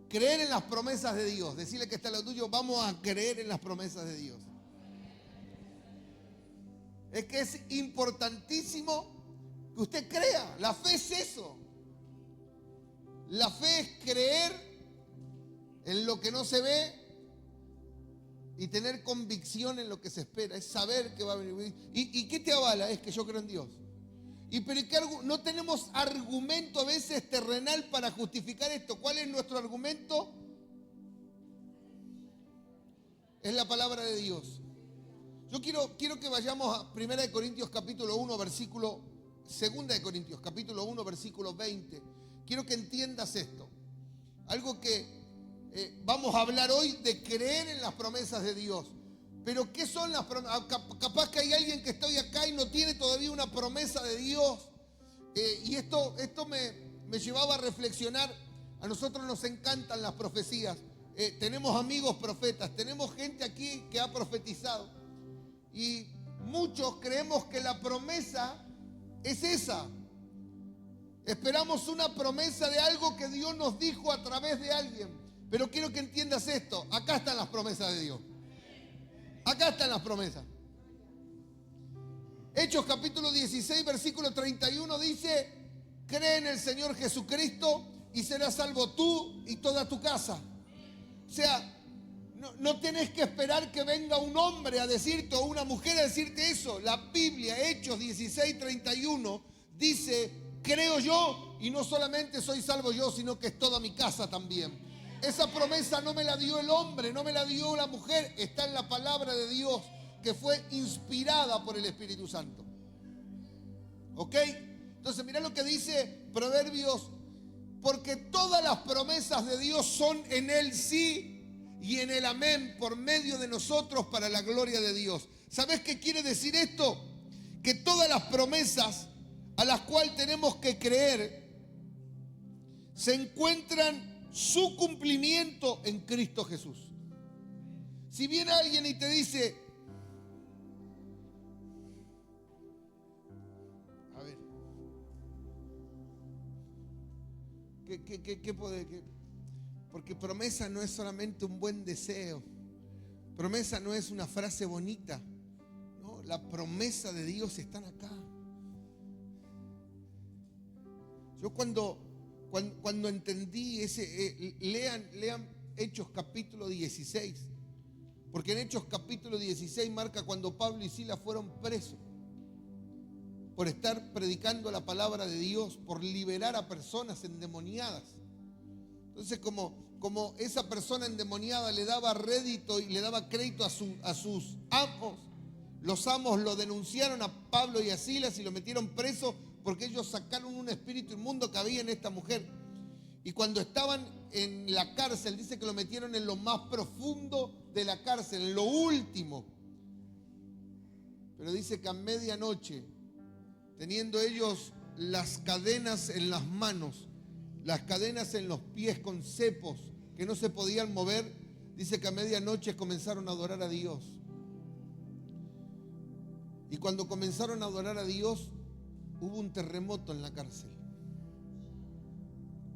Creer en las promesas de Dios. Decirle que está lo tuyo, vamos a creer en las promesas de Dios. Es que es importantísimo que usted crea. La fe es eso. La fe es creer en lo que no se ve y tener convicción en lo que se espera. Es saber que va a venir. ¿Y qué te avala? Es que yo creo en Dios. Pero no tenemos argumento a veces terrenal para justificar esto. ¿Cuál es nuestro argumento? Es la palabra de Dios. Yo quiero que vayamos a 1 Corintios capítulo 1, versículo 2 Corintios capítulo 1, versículo 20. Quiero que entiendas esto. Algo que vamos a hablar hoy de creer en las promesas de Dios. Pero ¿qué son las promesas? Capaz que hay alguien que estoy acá y no tiene todavía una promesa de Dios. Y esto me llevaba a reflexionar. A nosotros nos encantan las profecías. Tenemos amigos profetas. Tenemos gente aquí que ha profetizado. Y muchos creemos que la promesa es esa. Esperamos una promesa de algo que Dios nos dijo a través de alguien. Pero quiero que entiendas esto. Acá están las promesas de Dios. Acá están las promesas. Hechos capítulo 16, versículo 31 dice: cree en el Señor Jesucristo y serás salvo tú y toda tu casa. O sea, no tenés que esperar que venga un hombre a decirte o una mujer a decirte eso. La Biblia, Hechos 16, 31, dice: creo yo y no solamente soy salvo yo, sino que es toda mi casa también. Esa promesa no me la dio el hombre, no me la dio la mujer. Está en la palabra de Dios, que fue inspirada por el Espíritu Santo. ¿Ok? Entonces mirá lo que dice Proverbios: porque todas las promesas de Dios son en el sí y en el amén por medio de nosotros para la gloria de Dios. ¿Sabés qué quiere decir esto? Que todas las promesas a las cuales tenemos que creer se encuentran su cumplimiento en Cristo Jesús. Si viene alguien y te dice: a ver, ¿qué puede? Porque promesa no es solamente un buen deseo. Promesa no es una frase bonita. No, la promesa de Dios está acá. Yo cuando entendí lean Hechos capítulo 16. Porque en Hechos capítulo 16 marca cuando Pablo y Silas fueron presos por estar predicando la palabra de Dios, por liberar a personas endemoniadas. Entonces, como esa persona endemoniada le daba rédito y le daba crédito a sus amos, los amos lo denunciaron a Pablo y a Silas y lo metieron preso porque ellos sacaron un espíritu inmundo que había en esta mujer. Y cuando estaban en la cárcel, dice que lo metieron en lo más profundo de la cárcel, en lo último. Pero dice que a medianoche, teniendo ellos las cadenas en las manos, las cadenas en los pies con cepos que no se podían mover, dice que a medianoche comenzaron a adorar a Dios. Y cuando comenzaron a adorar a Dios, hubo un terremoto en la cárcel.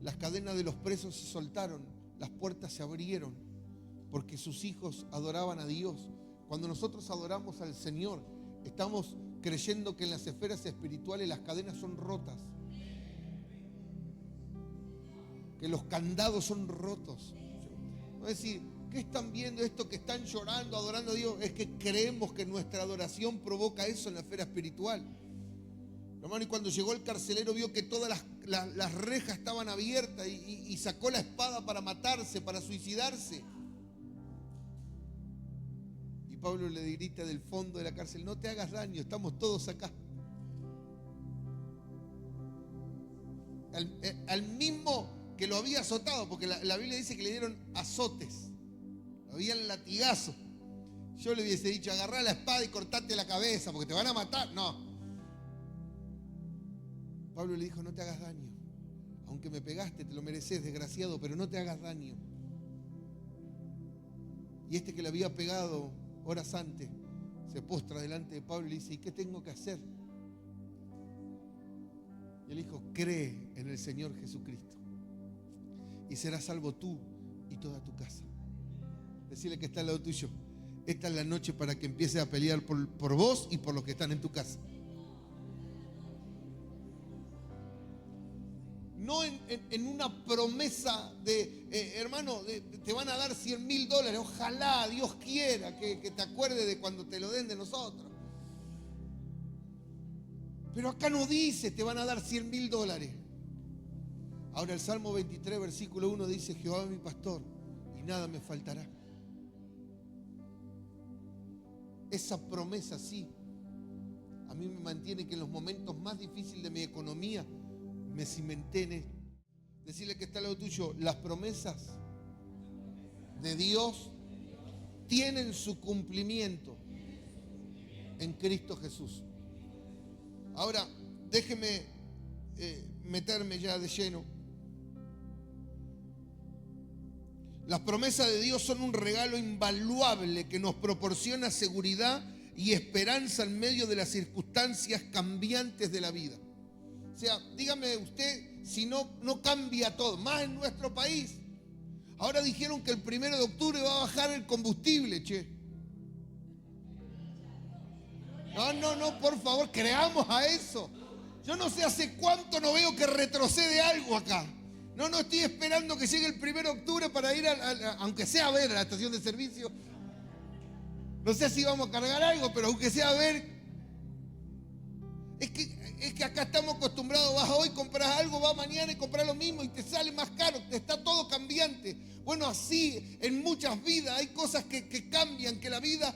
Las cadenas de los presos se soltaron, las puertas se abrieron, porque sus hijos adoraban a Dios. Cuando nosotros adoramos al Señor, estamos creyendo que en las esferas espirituales las cadenas son rotas, que los candados son rotos. No es decir, ¿qué están viendo esto que están llorando, adorando a Dios? Es que creemos que nuestra adoración provoca eso en la esfera espiritual. Hermano, y cuando llegó el carcelero vio que todas las rejas estaban abiertas y sacó la espada para matarse, para suicidarse. Y Pablo le grita del fondo de la cárcel: no te hagas daño, estamos todos acá. Al mismo que lo había azotado, porque la Biblia dice que le dieron azotes, lo habían latigazo. Yo le hubiese dicho: agarrá la espada y cortate la cabeza porque te van a matar. No. Pablo le dijo: no te hagas daño. Aunque me pegaste, te lo mereces, desgraciado, pero no te hagas daño. Y este que le había pegado horas antes se postra delante de Pablo y le dice: ¿y qué tengo que hacer? Y él dijo: cree en el Señor Jesucristo y serás salvo tú y toda tu casa. Decirle que está al lado tuyo: esta es la noche para que empieces a pelear por vos y por los que están en tu casa. No en una promesa de, hermano, te van a dar $100,000. Ojalá Dios quiera que te acuerdes de cuando te lo den de nosotros. Pero acá no dice te van a dar $100,000. Ahora el Salmo 23, versículo 1 dice: Jehová es mi pastor y nada me faltará. Esa promesa sí, a mí me mantiene que en los momentos más difíciles de mi economía me cimenté en esto. Decirle que está al lado tuyo: las promesas de Dios tienen su cumplimiento en Cristo Jesús. Ahora, déjeme meterme ya de lleno. Las promesas de Dios son un regalo invaluable que nos proporciona seguridad y esperanza en medio de las circunstancias cambiantes de la vida. O sea, dígame usted si no cambia todo, más en nuestro país. Ahora dijeron que el 1 de octubre va a bajar el combustible, che. No, por favor, creamos a eso. Yo no sé hace cuánto no veo que retrocede algo acá. No estoy esperando que llegue el 1 de octubre para ir, aunque sea a ver, a la estación de servicio. No sé si vamos a cargar algo, pero aunque sea a ver. Es que acá estamos acostumbrados: vas hoy, compras algo, vas mañana y compras lo mismo y te sale más caro, está todo cambiante. Bueno, así en muchas vidas hay cosas que cambian, que la vida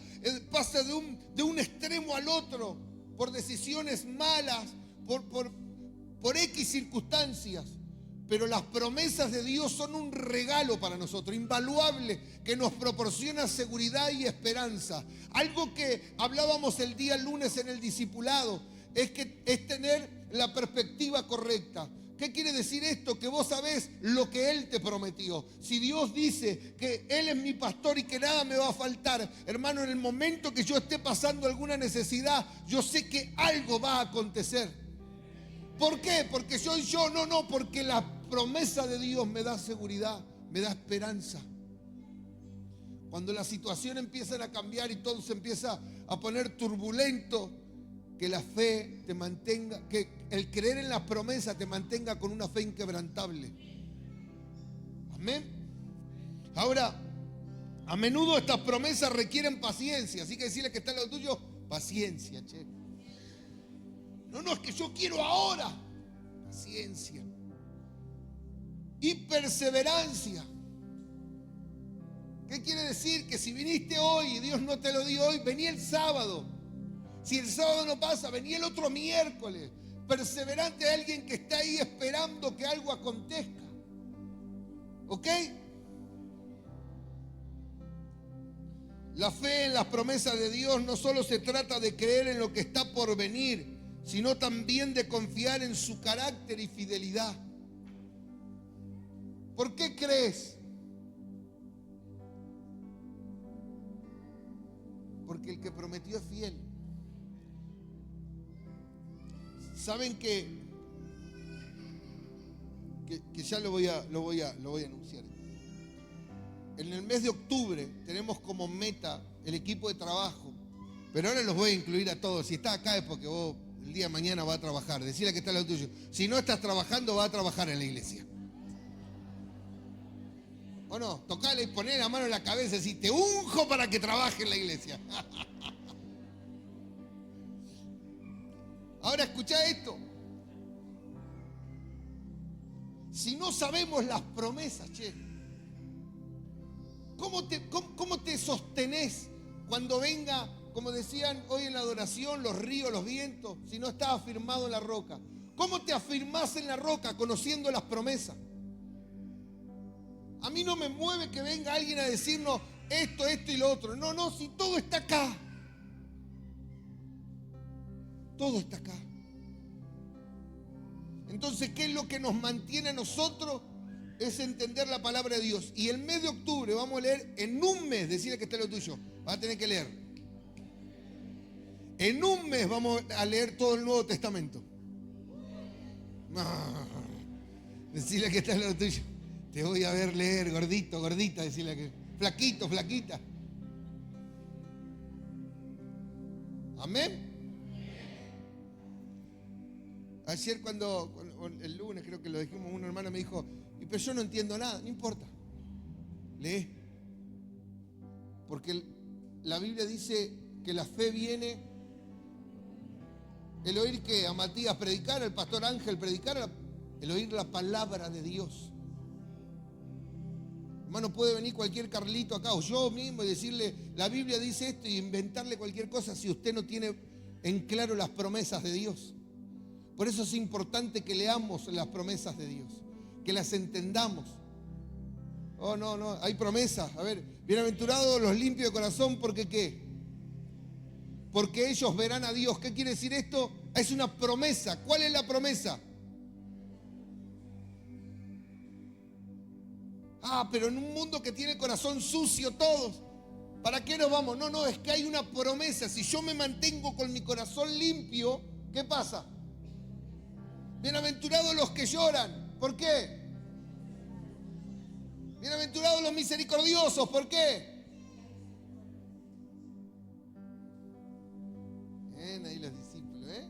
pasa de un extremo al otro por decisiones malas, por X circunstancias. Pero las promesas de Dios son un regalo para nosotros, invaluable, que nos proporciona seguridad y esperanza. Algo que hablábamos el día lunes en el discipulado es tener la perspectiva correcta. ¿Qué quiere decir esto? Que vos sabés lo que Él te prometió. Si Dios dice que Él es mi pastor y que nada me va a faltar, hermano, en el momento que yo esté pasando alguna necesidad, yo sé que algo va a acontecer. ¿Por qué? Porque soy yo. No, porque la promesa de Dios me da seguridad, me da esperanza. Cuando la situación empieza a cambiar y todo se empieza a poner turbulento, que la fe te mantenga, que el creer en las promesas te mantenga con una fe inquebrantable. Amén. Ahora, a menudo estas promesas requieren paciencia, así que decirle que está en lo tuyo: paciencia, che. No, es que yo quiero ahora. Paciencia. Y perseverancia. ¿Qué quiere decir? Que si viniste hoy y Dios no te lo dio hoy, vení el sábado. Si el sábado no pasa, vení el otro miércoles. Perseverante es alguien que está ahí esperando que algo acontezca. ¿Ok? La fe en las promesas de Dios no solo se trata de creer en lo que está por venir, sino también de confiar en su carácter y fidelidad. ¿Por qué crees? Porque el que prometió es fiel. Saben que ya lo voy a anunciar. En el mes de octubre tenemos como meta el equipo de trabajo, pero ahora los voy a incluir a todos. Si estás acá es porque vos el día de mañana vas a trabajar. Decirle que está al lado tuyo: si no estás trabajando, vas a trabajar en la iglesia. ¿O no? Tocale y poner la mano en la cabeza y decir: te unjo para que trabaje en la iglesia. Ahora escuchá esto. Si no sabemos las promesas, che, ¿cómo te sostenés cuando venga, como decían hoy en la adoración, los ríos, los vientos, si no estás afirmado en la roca? ¿Cómo te afirmás en la roca conociendo las promesas? A mí no me mueve que venga alguien a decirnos esto y lo otro. No, si todo está acá. Todo está acá. Entonces, ¿qué es lo que nos mantiene a nosotros? Es entender la palabra de Dios. Y el mes de octubre vamos a leer en un mes. Decirle que está lo tuyo. Vas a tener que leer. En un mes vamos a leer todo el Nuevo Testamento. Decirle que está lo tuyo. Te voy a ver leer, gordito, gordita, decirle que flaquito, flaquita. Amén. Ayer el lunes creo que lo dijimos, una hermana me dijo, pero yo no entiendo nada. No importa, lee. Porque la Biblia dice que la fe viene, el oír que a Matías predicara, el pastor Ángel predicara, el oír la palabra de Dios. Hermano, puede venir cualquier Carlito acá o yo mismo y decirle, la Biblia dice esto, y inventarle cualquier cosa si usted no tiene en claro las promesas de Dios. Por eso es importante que leamos las promesas de Dios, que las entendamos. Oh, no, hay promesas. A ver, bienaventurados los limpios de corazón, porque ¿qué? Porque ellos verán a Dios. ¿Qué quiere decir esto? Es una promesa. ¿Cuál es la promesa? Pero en un mundo que tiene el corazón sucio todos, ¿para qué nos vamos? No, es que hay una promesa. Si yo me mantengo con mi corazón limpio, ¿qué pasa? Bienaventurados los que lloran. ¿Por qué? Bienaventurados los misericordiosos. ¿Por qué? Bien, ahí los discípulos, ¿eh?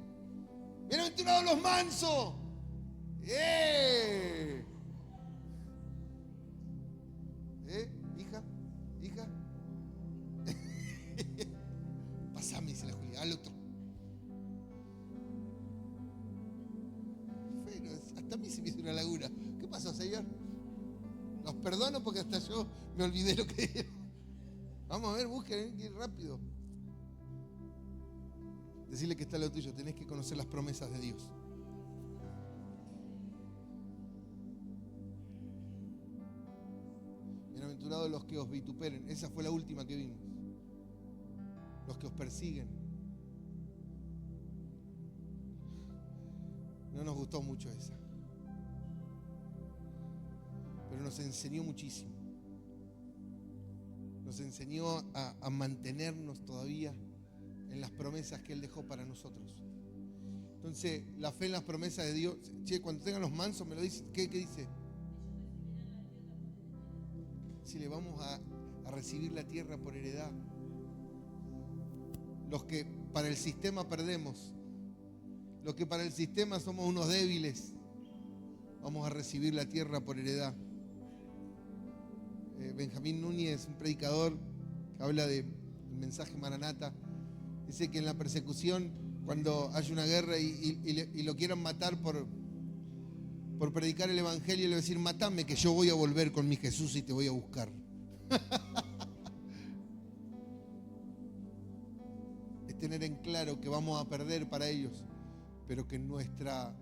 Bienaventurados los mansos. Hija. Pasame, dice la Julia, al otro. Bueno, hasta a mí se me hizo una laguna. ¿Qué pasó, Señor? Los perdono porque hasta yo me olvidé lo que era. Vamos a ver, busquen, ir rápido. Decirle que está lo tuyo, tenés que conocer las promesas de Dios. Bienaventurados los que os vituperen. Esa fue la última que vimos. Los que os persiguen. No nos gustó mucho esa, pero nos enseñó muchísimo. Nos enseñó a mantenernos todavía en las promesas que Él dejó para nosotros. Entonces, la fe en las promesas de Dios. Che, cuando tengan los mansos, me lo dicen. ¿Qué dice? Si le vamos a recibir la tierra por heredad. Los que para el sistema perdemos, los que para el sistema somos unos débiles, vamos a recibir la tierra por heredad. Benjamín Núñez, un predicador que habla del mensaje Maranata, dice que en la persecución, cuando hay una guerra y lo quieran matar por predicar el evangelio, le va a decir, matame que yo voy a volver con mi Jesús y te voy a buscar. Es tener en claro que vamos a perder para ellos, pero que nuestra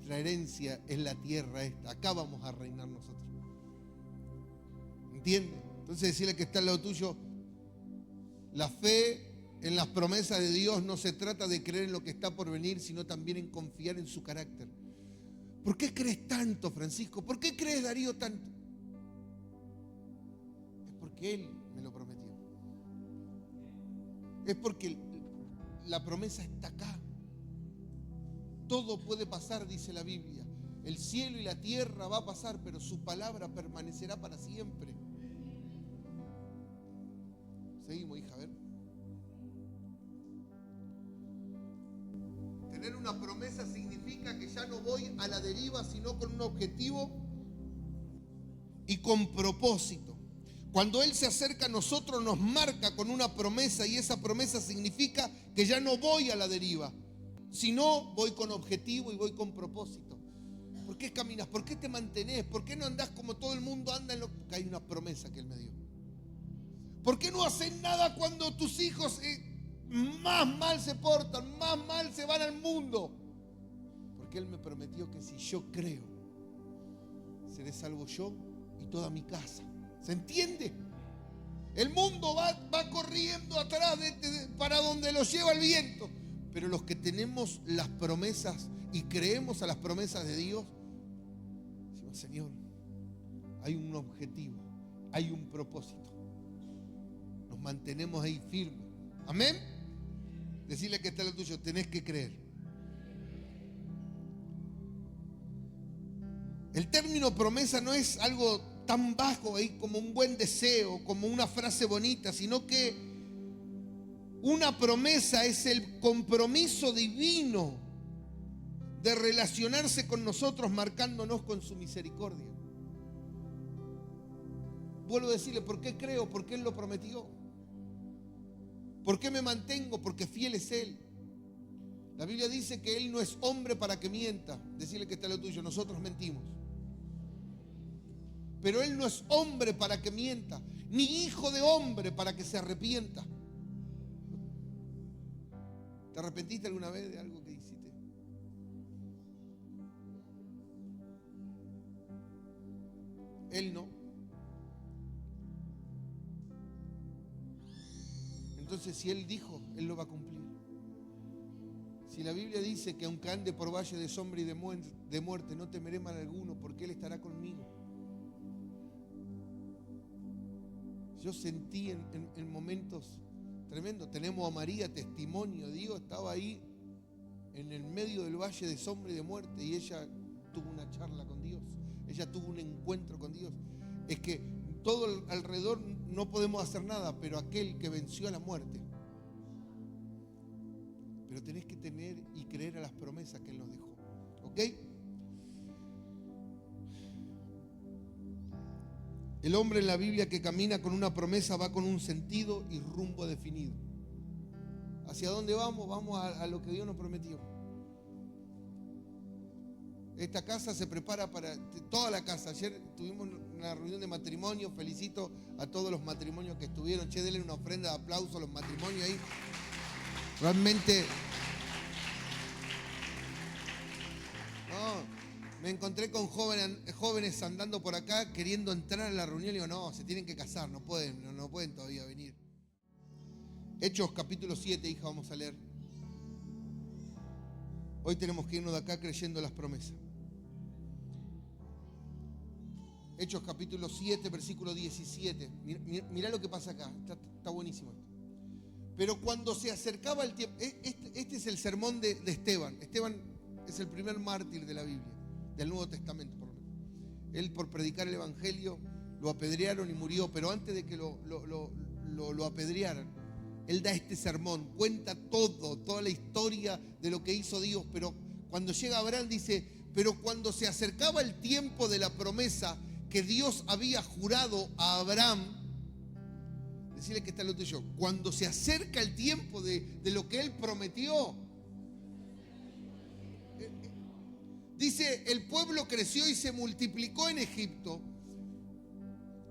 herencia es la tierra esta. Acá vamos a reinar nosotros. ¿Entiendes? Entonces decirle que está al lado tuyo, la fe en las promesas de Dios no se trata de creer en lo que está por venir, sino también en confiar en su carácter. ¿Por qué crees tanto, Francisco? ¿Por qué crees, Darío, tanto? Es porque Él me lo prometió. Es porque la promesa está acá. Todo puede pasar, dice la Biblia. El cielo y la tierra va a pasar, pero su palabra permanecerá para siempre. Seguimos, hija, a ver. Tener una promesa significa que ya no voy a la deriva, sino con un objetivo y con propósito. Cuando Él se acerca a nosotros, nos marca con una promesa, y esa promesa significa que ya no voy a la deriva, sino voy con objetivo y voy con propósito. ¿Por qué caminas? ¿Por qué te mantenés? ¿Por qué no andás como todo el mundo anda? Porque hay una promesa que Él me dio. ¿Por qué no haces nada cuando tus hijos más mal se portan, más mal se van al mundo? Porque Él me prometió que si yo creo, seré salvo yo y toda mi casa. ¿Se entiende? El mundo va corriendo atrás para donde lo lleva el viento. Pero los que tenemos las promesas y creemos a las promesas de Dios, decimos, Señor, hay un objetivo, hay un propósito. Nos mantenemos ahí firmes. Amén. Decirle que está lo tuyo, tenés que creer. El término promesa no es algo tan bajo ahí como un buen deseo, como una frase bonita, sino que una promesa es el compromiso divino de relacionarse con nosotros, marcándonos con su misericordia. Vuelvo a decirle, ¿por qué creo? Porque Él lo prometió. ¿Por qué me mantengo? Porque fiel es Él. La Biblia dice que Él no es hombre para que mienta. Decirle que está lo tuyo, nosotros mentimos. Pero Él no es hombre para que mienta, ni hijo de hombre para que se arrepienta. ¿Te arrepentiste alguna vez de algo que hiciste? Él no. Entonces, si Él dijo, Él lo va a cumplir. Si la Biblia dice que aunque ande por valle de sombra y de muerte, no temeré mal alguno, porque Él estará conmigo. Yo sentí en momentos tremendos. Tenemos a María, testimonio. Dios estaba ahí en el medio del valle de sombra y de muerte, y ella tuvo una charla con Dios. Ella tuvo un encuentro con Dios. Es que todo alrededor no podemos hacer nada, pero aquel que venció a la muerte. Pero tenés que tener y creer a las promesas que Él nos dejó. ¿Ok? El hombre en la Biblia que camina con una promesa va con un sentido y rumbo definido. ¿Hacia dónde vamos? Vamos a lo que Dios nos prometió. Esta casa se prepara para toda la casa. Ayer tuvimos una reunión de matrimonio. Felicito a todos los matrimonios que estuvieron. Che, denle una ofrenda de aplauso a los matrimonios ahí. Realmente. No. Me encontré con jóvenes andando por acá queriendo entrar a la reunión. Y digo, no, se tienen que casar, no pueden todavía venir. Hechos capítulo 7, hija, vamos a leer. Hoy tenemos que irnos de acá creyendo las promesas. Hechos capítulo 7, versículo 17. Mirá lo que pasa acá, está buenísimo esto. Pero cuando se acercaba el tiempo, este es el sermón de Esteban. Esteban es el primer mártir de la Biblia. Del Nuevo Testamento, por lo menos. Él, por predicar el Evangelio, lo apedrearon y murió. Pero antes de que lo apedrearan, él da este sermón, cuenta toda la historia de lo que hizo Dios. Pero cuando llega Abraham dice, pero cuando se acercaba el tiempo de la promesa que Dios había jurado a Abraham, decirle que está lo tuyo, cuando se acerca el tiempo de lo que Él prometió, dice, el pueblo creció y se multiplicó en Egipto,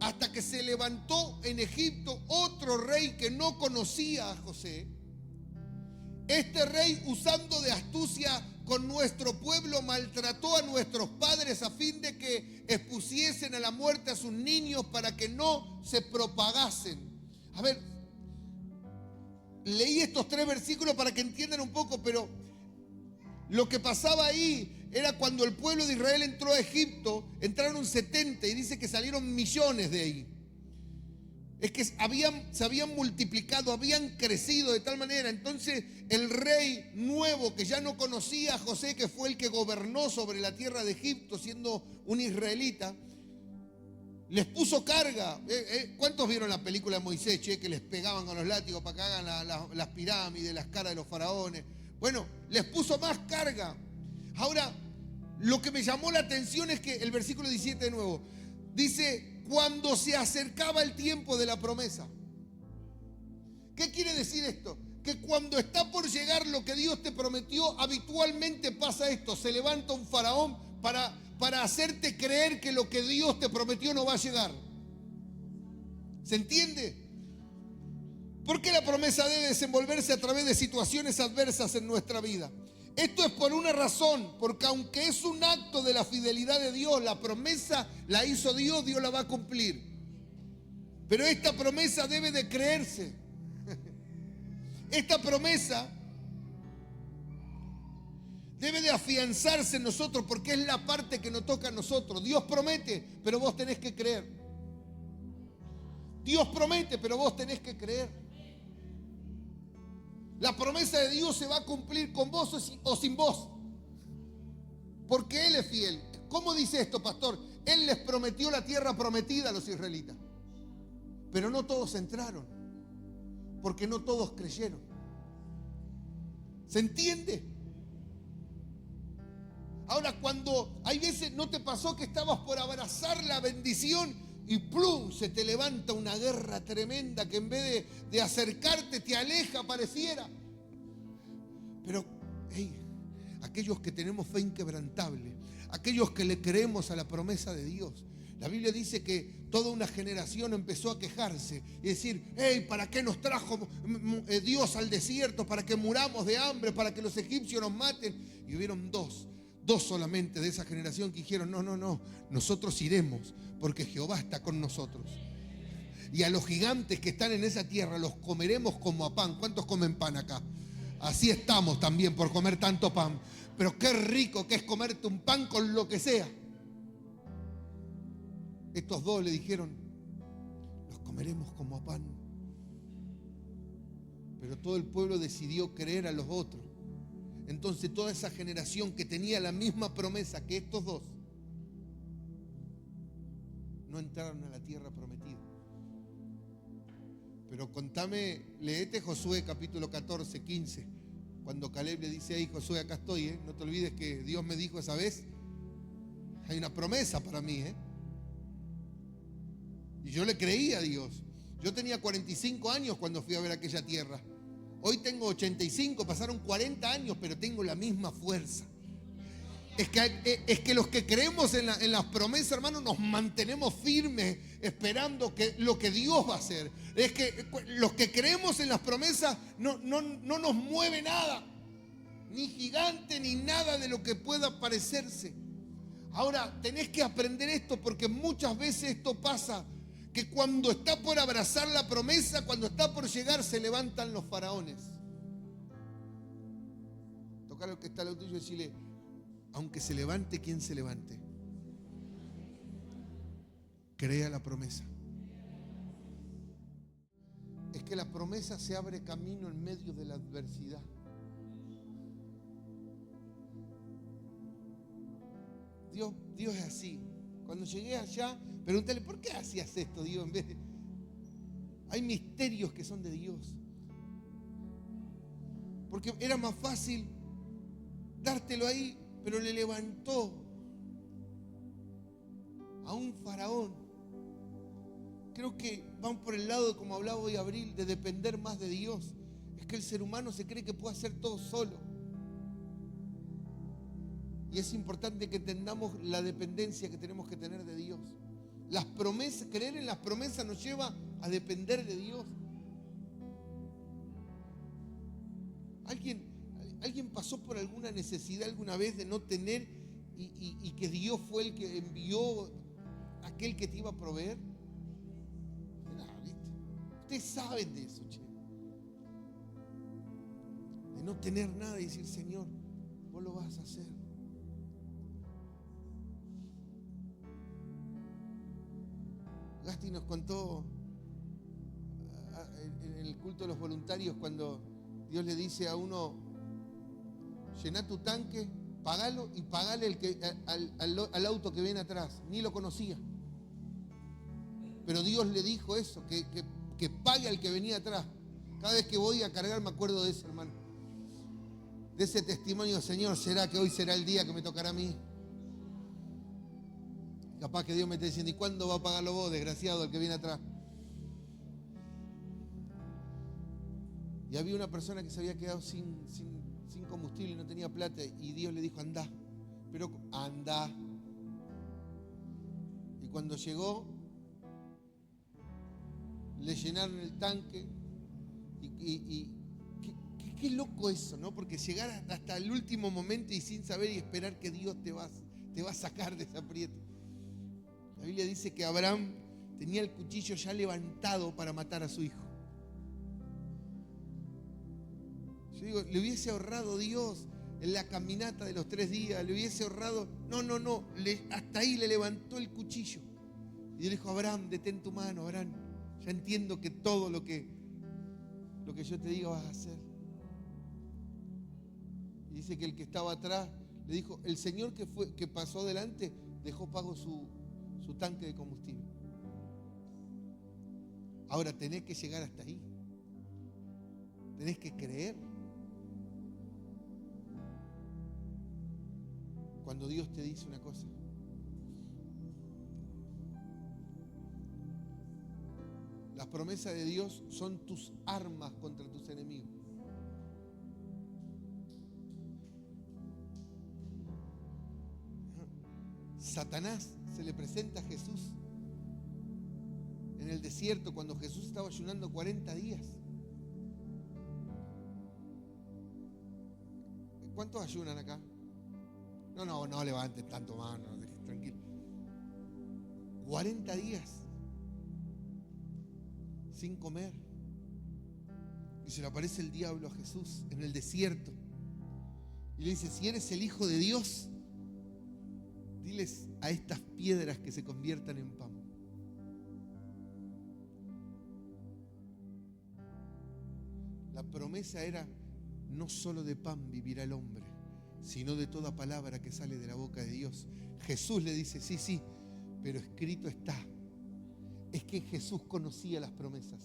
hasta que se levantó en Egipto otro rey que no conocía a José. Este rey, usando de astucia con nuestro pueblo, maltrató a nuestros padres a fin de que expusiesen a la muerte a sus niños para que no se propagasen. A ver, leí estos 3 versículos para que entiendan un poco, pero lo que pasaba ahí era cuando el pueblo de Israel entró a Egipto, entraron 70 y dice que salieron millones de ahí. Es que se habían multiplicado, habían crecido de tal manera. Entonces el rey nuevo, que ya no conocía a José, que fue el que gobernó sobre la tierra de Egipto siendo un israelita, les puso carga. ¿Cuántos vieron la película de Moisés, que les pegaban con los látigos para que hagan las pirámides, las caras de los faraones? Bueno, les puso más carga. Ahora, lo que me llamó la atención es que el versículo 17 de nuevo dice, cuando se acercaba el tiempo de la promesa. ¿Qué quiere decir esto? Que cuando está por llegar lo que Dios te prometió, habitualmente pasa esto. Se levanta un faraón para hacerte creer que lo que Dios te prometió no va a llegar. ¿Se entiende? Porque la promesa debe desenvolverse a través de situaciones adversas en nuestra vida. Esto es por una razón, porque aunque es un acto de la fidelidad de Dios, la promesa la hizo Dios, Dios la va a cumplir. Pero esta promesa debe de creerse. Esta promesa debe de afianzarse en nosotros porque es la parte que nos toca a nosotros. Dios promete, pero vos tenés que creer. Dios promete, pero vos tenés que creer. La promesa de Dios se va a cumplir con vos o sin vos. porque Él es fiel. ¿Cómo dice esto, pastor? Él les prometió la tierra prometida a los israelitas. Pero no todos entraron, porque no todos creyeron. ¿Se entiende? Ahora, cuando hay veces, ¿no te pasó que estabas por abrazar la bendición y plum, se te levanta una guerra tremenda que en vez de acercarte te aleja, pareciera? Pero, hey, aquellos que tenemos fe inquebrantable, aquellos que le creemos a la promesa de Dios, la Biblia dice que toda una generación empezó a quejarse y decir, hey, ¿para qué nos trajo Dios al desierto? ¿Para que muramos de hambre? ¿Para que los egipcios nos maten? Y hubieron dos solamente de esa generación que dijeron, no, nosotros iremos porque Jehová está con nosotros. Y a los gigantes que están en esa tierra los comeremos como a pan. ¿Cuántos comen pan acá? Así estamos también por comer tanto pan. Pero qué rico que es comerte un pan con lo que sea. Estos dos le dijeron, los comeremos como a pan. Pero todo el pueblo decidió creer a los otros. Entonces toda esa generación que tenía la misma promesa que estos dos, no entraron a la tierra prometida. Pero contame, leete Josué capítulo 14, 15, cuando Caleb le dice, hey Josué, acá estoy, no te olvides que Dios me dijo esa vez, hay una promesa para mí, y yo le creí a Dios. Yo tenía 45 años cuando fui a ver aquella tierra. Hoy tengo 85, pasaron 40 años, pero tengo la misma fuerza. Es que los que creemos en las promesas, hermanos, nos mantenemos firmes esperando lo que Dios va a hacer. Es que los que creemos en las promesas no nos mueve nada, ni gigante, ni nada de lo que pueda parecerse. Ahora, tenés que aprender esto porque muchas veces esto pasa, que cuando está por abrazar la promesa, cuando está por llegar, se levantan los faraones. Tocar al que está al lado tuyo y decirle, aunque se levante quien se levante, crea la promesa. Es que la promesa se abre camino en medio de la adversidad. Dios es así. Cuando llegué allá, pregúntale, ¿por qué hacías esto, Dios? Hay misterios que son de Dios. Porque era más fácil dártelo ahí, pero le levantó a un faraón. Creo que van por el lado, como hablaba hoy Abril, de depender más de Dios. Es que el ser humano se cree que puede hacer todo solo. Y es importante que entendamos la dependencia que tenemos que tener de Dios. Las promesas, creer en las promesas nos lleva a depender de Dios. ¿Alguien pasó por alguna necesidad alguna vez de no tener y que Dios fue el que envió a aquel que te iba a proveer? ¿Viste? Ustedes saben de eso, che. De no tener nada y decir, Señor, vos lo vas a hacer. Gasti nos contó en el culto de los voluntarios cuando Dios le dice a uno, llená tu tanque, pagalo y pagale al auto que viene atrás. Ni lo conocía. Pero Dios le dijo eso, que pague al que venía atrás. Cada vez que voy a cargar me acuerdo de eso, hermano. De ese testimonio, Señor, ¿será que hoy será el día que me tocará a mí? Capaz que Dios me está diciendo, ¿y cuándo va a pagarlo vos, desgraciado, el que viene atrás? Y había una persona que se había quedado sin combustible y no tenía plata. Y Dios le dijo, andá. Pero andá. Y cuando llegó, le llenaron el tanque. Y qué loco eso, ¿no? Porque llegar hasta el último momento y sin saber y esperar que Dios te va a sacar de ese aprieto. La Biblia dice que Abraham tenía el cuchillo ya levantado para matar a su hijo. Yo digo, le hubiese ahorrado Dios en la caminata de los 3 días, le hubiese ahorrado. No, hasta ahí le levantó el cuchillo. Y le dijo, Abraham, detén tu mano, Abraham. Ya entiendo que todo lo que yo te diga vas a hacer. Y dice que el que estaba atrás Le dijo, el señor que pasó adelante dejó pago su tanque de combustible. Ahora tenés que llegar hasta ahí. Tenés que creer. Cuando Dios te dice una cosa. Las promesas de Dios son tus armas contra tus enemigos. Satanás se le presenta a Jesús en el desierto cuando Jesús estaba ayunando 40 días. ¿Cuántos ayunan acá? No levanten tanto mano, tranquilo. 40 días sin comer. Y se le aparece el diablo a Jesús en el desierto. Y le dice, si eres el Hijo de Dios, diles a estas piedras que se conviertan en pan. La promesa era, no solo de pan vivirá el hombre, sino de toda palabra que sale de la boca de Dios. Jesús le dice, sí, pero escrito está. Es que Jesús conocía las promesas.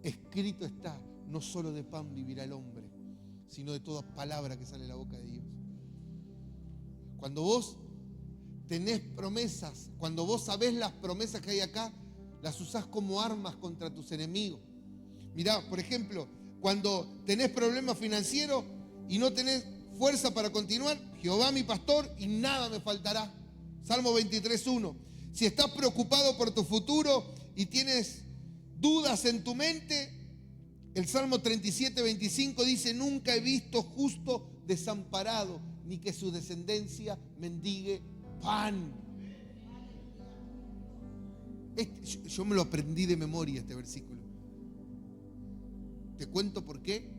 Escrito está, no solo de pan vivirá el hombre, sino de toda palabra que sale de la boca de Dios. Cuando vos tenés promesas, cuando vos sabés las promesas que hay acá, las usás como armas contra tus enemigos. Mirá, por ejemplo, cuando tenés problemas financieros y no tenés fuerza para continuar, Jehová mi pastor y nada me faltará. Salmo 23:1. Si estás preocupado por tu futuro y tienes dudas en tu mente, el Salmo 37:25 dice, nunca he visto justo desamparado, ni que su descendencia mendigue pan. Yo me lo aprendí de memoria este versículo. ¿Te cuento por qué?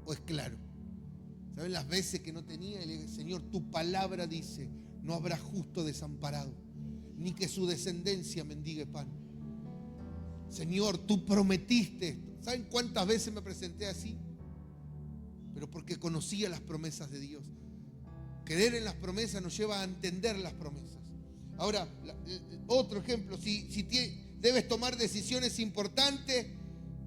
¿O es claro? ¿Saben las veces que no tenía? Y le dije, Señor, tu palabra dice, no habrá justo desamparado, ni que su descendencia mendigue pan. Señor, tú prometiste esto. ¿Saben cuántas veces me presenté así? Pero porque conocía las promesas de Dios. Creer en las promesas nos lleva a entender las promesas. Ahora, otro ejemplo, si debes tomar decisiones importantes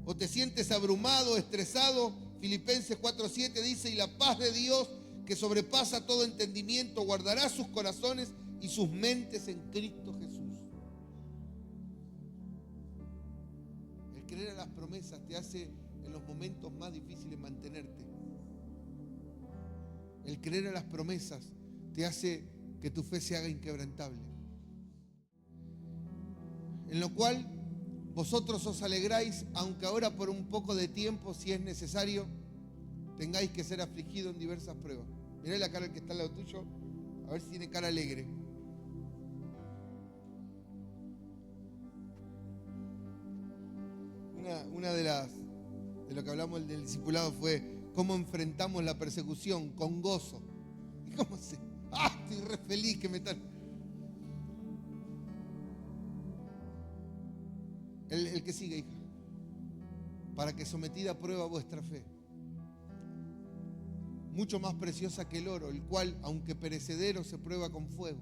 o te sientes abrumado, estresado, Filipenses 4:7 dice, y la paz de Dios que sobrepasa todo entendimiento guardará sus corazones y sus mentes en Cristo Jesús. El creer en las promesas te hace en los momentos más difíciles mantenerte. El creer en las promesas te hace que tu fe se haga inquebrantable. En lo cual vosotros os alegráis, aunque ahora por un poco de tiempo, si es necesario, tengáis que ser afligidos en diversas pruebas. Mirá la cara del que está al lado tuyo, a ver si tiene cara alegre. Una de lo que hablamos del discipulado fue cómo enfrentamos la persecución con gozo. ¿Y cómo se? Estoy re feliz que me están. El que sigue, hija. Para que sometida a prueba vuestra fe, mucho más preciosa que el oro, el cual, aunque perecedero, se prueba con fuego,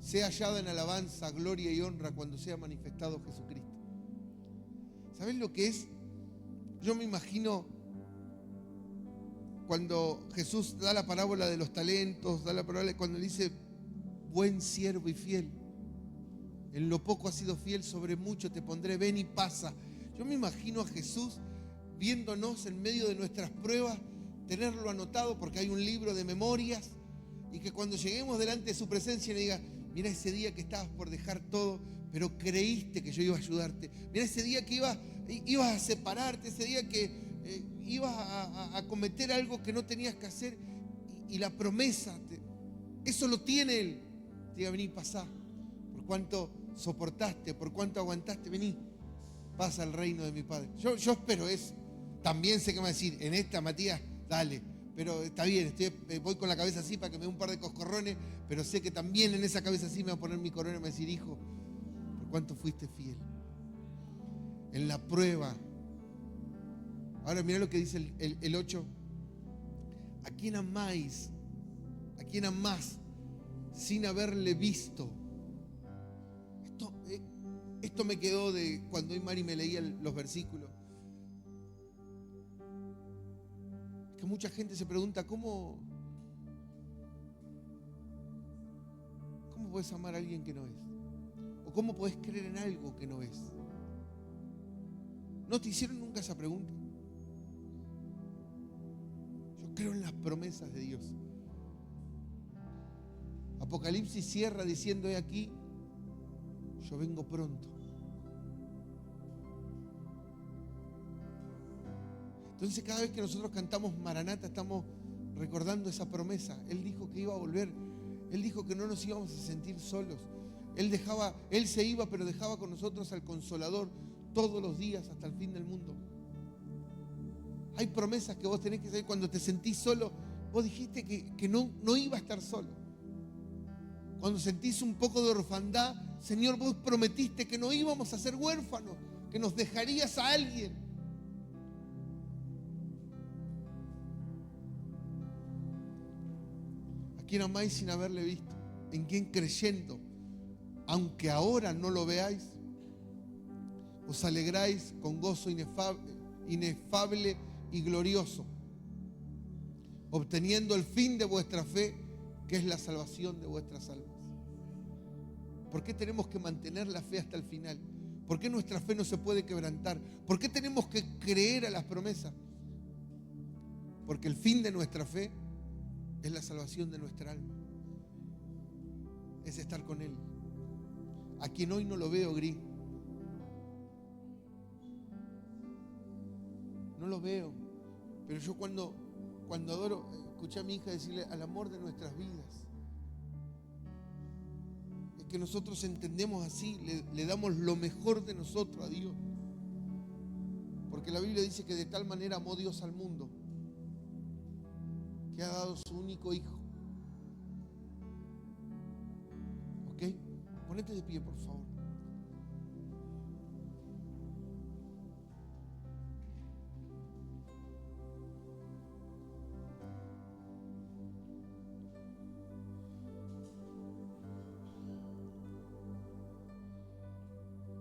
sea hallada en alabanza, gloria y honra cuando sea manifestado Jesucristo. ¿Sabes lo que es? Yo me imagino cuando Jesús da la parábola de los talentos, da la parábola cuando le dice, buen siervo y fiel, en lo poco has sido fiel, sobre mucho te pondré, ven y pasa. Yo me imagino a Jesús viéndonos en medio de nuestras pruebas, tenerlo anotado porque hay un libro de memorias, y que cuando lleguemos delante de su presencia le diga, mira ese día que estabas por dejar todo, pero creíste que yo iba a ayudarte. Mira ese día que ibas a separarte, ese día que ibas a cometer algo que no tenías que hacer, y la promesa, eso lo tiene Él. Te diga, vení, pasá. Por cuánto soportaste, por cuánto aguantaste, vení, pasa al reino de mi Padre. Yo espero eso. También sé que me va a decir, en esta, Matías, dale, pero está bien, voy con la cabeza así para que me dé un par de coscorrones, pero sé que también en esa cabeza así me va a poner mi corona y me va a decir, hijo, ¿por cuánto fuiste fiel? En la prueba. Ahora mirá lo que dice el 8. ¿A quién amáis? ¿A quién amás sin haberle visto? Esto me quedó de cuando hoy Mari me leía los versículos. Que mucha gente se pregunta, ¿cómo puedes amar a alguien que no es? ¿O cómo puedes creer en algo que no es? ¿No te hicieron nunca esa pregunta? Yo creo en las promesas de Dios. Apocalipsis cierra diciendo: he aquí, yo vengo pronto. Entonces cada vez que nosotros cantamos Maranata estamos recordando esa promesa. Él dijo que iba a volver. Él dijo que no nos íbamos a sentir solos. Él se iba, pero dejaba con nosotros al Consolador todos los días hasta el fin del mundo. Hay promesas que vos tenés que saber. Cuando te sentís solo, vos dijiste que no iba a estar solo. Cuando sentís un poco de orfandad, Señor, vos prometiste que no íbamos a ser huérfanos, que nos dejarías a alguien. ¿A quién amáis sin haberle visto? ¿En quién creyendo, aunque ahora no lo veáis, os alegráis con gozo inefable y glorioso, obteniendo el fin de vuestra fe, que es la salvación de vuestras almas? ¿Por qué tenemos que mantener la fe hasta el final? ¿Por qué nuestra fe no se puede quebrantar? ¿Por qué tenemos que creer a las promesas? Porque el fin de nuestra fe es la salvación de nuestra alma. Es estar con Él. A quien hoy no lo veo, Gris. No lo veo. Pero yo cuando adoro, escuché a mi hija decirle al amor de nuestras vidas. Es que nosotros entendemos así, le damos lo mejor de nosotros a Dios. Porque la Biblia dice que de tal manera amó Dios al mundo, que ha dado su único hijo. ¿Ok? Ponete de pie, por favor.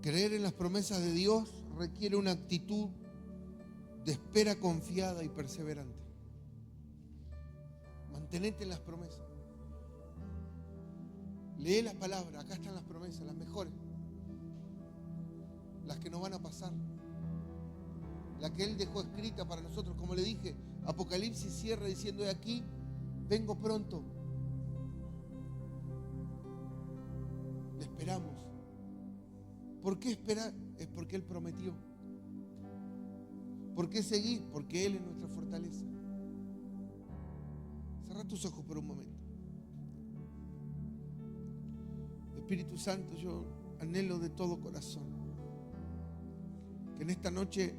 Creer en las promesas de Dios requiere una actitud de espera confiada y perseverante. Mantenete en las promesas. Lee las palabras, acá están las promesas, las mejores. Las que nos van a pasar. La que Él dejó escrita para nosotros. Como le dije, Apocalipsis cierra diciendo: he aquí, vengo pronto. Le esperamos. ¿Por qué esperar? Es porque Él prometió. ¿Por qué seguir? Porque Él es nuestra fortaleza. Cerra tus ojos por un momento. Espíritu Santo, yo anhelo de todo corazón que en esta noche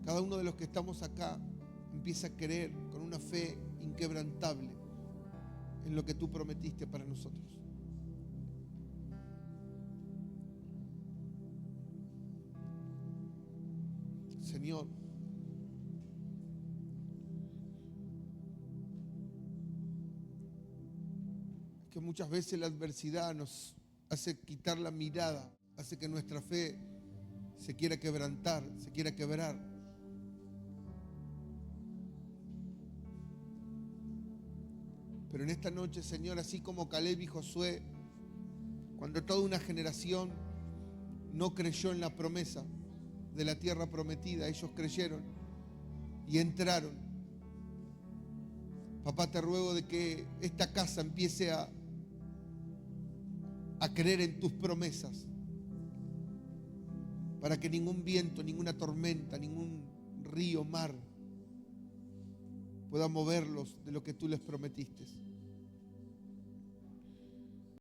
cada uno de los que estamos acá empiece a creer con una fe inquebrantable en lo que tú prometiste para nosotros. Señor, que muchas veces la adversidad nos hace quitar la mirada, hace que nuestra fe se quiera quebrantar, se quiera quebrar. Pero en esta noche, Señor, así como Caleb y Josué, cuando toda una generación no creyó en la promesa de la tierra prometida, ellos creyeron y entraron. Papá, te ruego de que esta casa empiece a creer en tus promesas, para que ningún viento, ninguna tormenta, ningún río, mar pueda moverlos de lo que tú les prometiste.